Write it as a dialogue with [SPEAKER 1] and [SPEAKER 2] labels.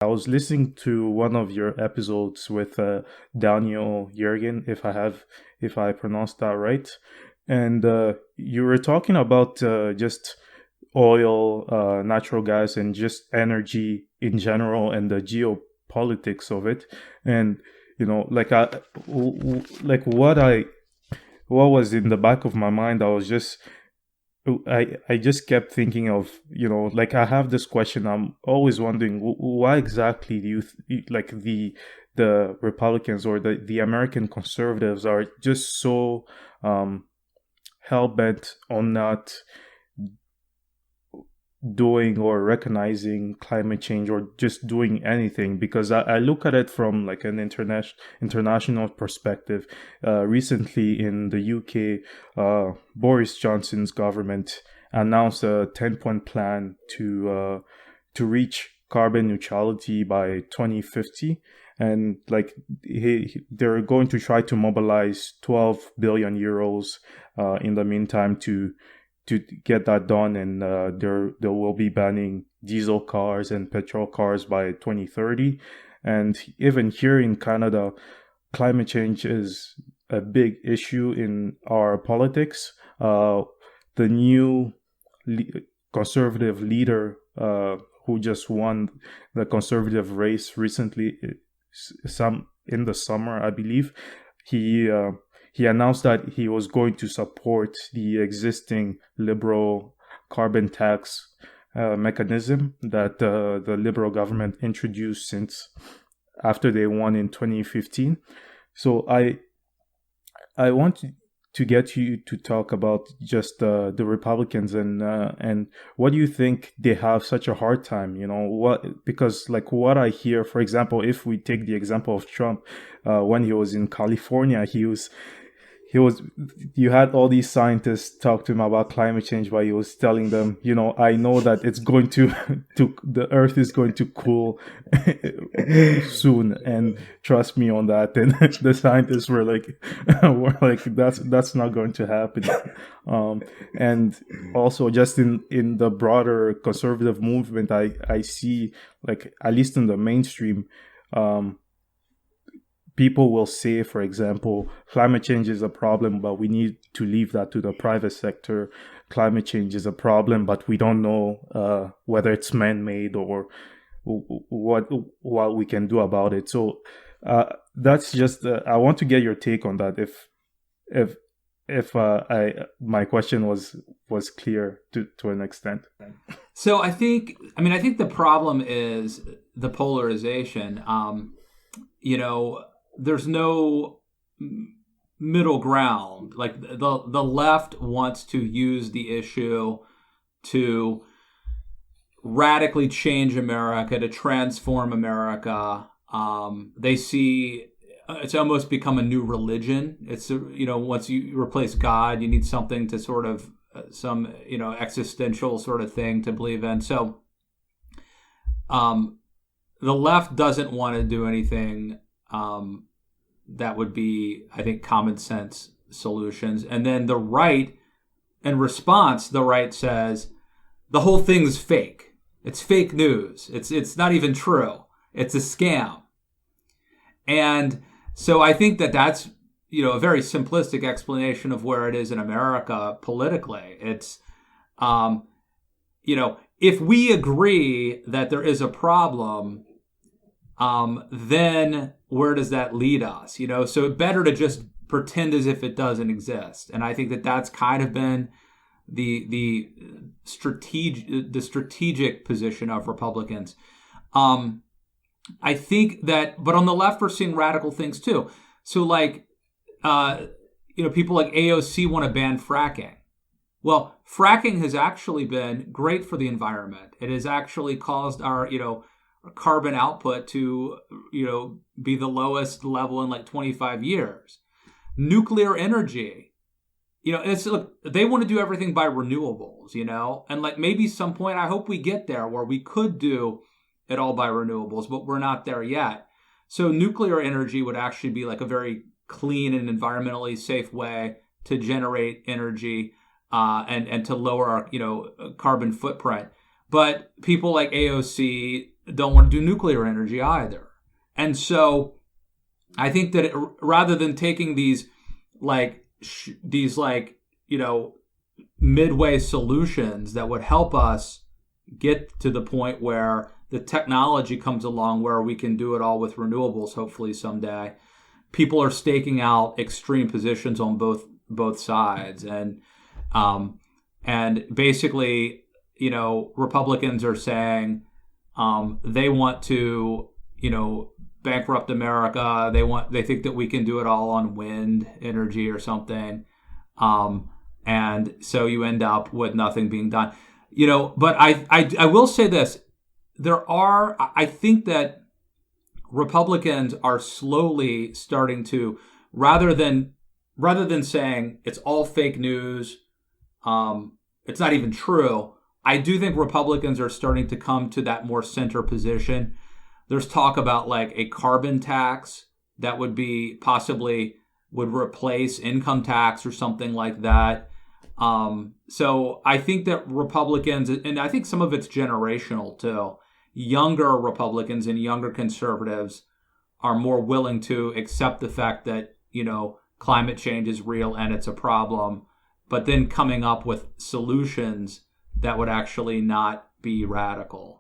[SPEAKER 1] I was listening to one of your episodes with Daniel Jurgen, if I pronounced that right, and you were talking about just oil, natural gas, and just energy in general, and the geopolitics of it, and like like what was in the back of my mind. I just kept thinking of, like, I have this question. I'm always wondering, why exactly do like the Republicans or the American conservatives are just so um, hell bent on not doing or recognizing climate change or just doing anything? Because I look at it from like an international perspective. Recently in the UK, Boris Johnson's government announced a 10-point plan to reach carbon neutrality by 2050, and like they're going to try to mobilize 12 billion euros in the meantime to get that done, and there will be banning diesel cars and petrol cars by 2030. And even here in Canada, climate change is a big issue in our politics. The new le- conservative leader who just won the conservative race recently, some in the summer, I believe, he uh, he announced that he was going to support the existing liberal carbon tax mechanism that the liberal government introduced since after they won in 2015. So I want to get you to talk about just the Republicans, and what do you think they have such a hard time? What, because like what I hear, for example, if we take the example of Trump, when he was in California, he was you had all these scientists talk to him about climate change, but he was telling them, I know that it's going to the earth is going to cool soon, and trust me on that. And the scientists were like, that's not going to happen. um and also, just in the broader conservative movement, I see, like, at least in the mainstream, um people will say, for example, climate change is a problem, but we need to leave that to the private sector. Climate change is a problem, but we don't know whether it's man-made or what what we can do about it. So that's just I want to get your take on that. If I my question was clear to an extent.
[SPEAKER 2] So I think the problem is the polarization. You know, there's no middle ground. Like the left wants to use the issue to radically change America, to transform America. They see it's almost become a new religion. It's once you replace God, you need something to sort of some existential sort of thing to believe in. So um, the left doesn't want to do anything that would be, I think, common sense solutions. And then the right, in response, the right says the whole thing's fake. It's fake news. It's not even true. It's a scam. And so I think that's a very simplistic explanation of where it is in America politically. It's um, if we agree that there is a problem, then where does that lead us? So better to just pretend as if it doesn't exist. And I think that's kind of been the strategic position of Republicans. I think that, but on the left, we're seeing radical things too. So like, people like AOC want to ban fracking. Well, fracking has actually been great for the environment. It has actually caused our, carbon output to, be the lowest level in like 25 years. Nuclear energy, look, they want to do everything by renewables, and like maybe some point, I hope we get there where we could do it all by renewables, but we're not there yet. So nuclear energy would actually be like a very clean and environmentally safe way to generate energy and to lower our carbon footprint. But people like AOC don't want to do nuclear energy either. And so I think that rather than taking these midway solutions that would help us get to the point where the technology comes along where we can do it all with renewables, hopefully someday, people are staking out extreme positions on both sides, and basically, Republicans are saying they want to, bankrupt America. They think that we can do it all on wind energy or something, and so you end up with nothing being done. But I will say this: I think that Republicans are slowly starting to, rather than saying it's all fake news, it's not even true. I do think Republicans are starting to come to that more center position. There's talk about like a carbon tax that would replace income tax or something like that. So I think that Republicans, and I think some of it's generational too, younger Republicans and younger conservatives are more willing to accept the fact that, climate change is real and it's a problem, but then coming up with solutions that would actually not be radical.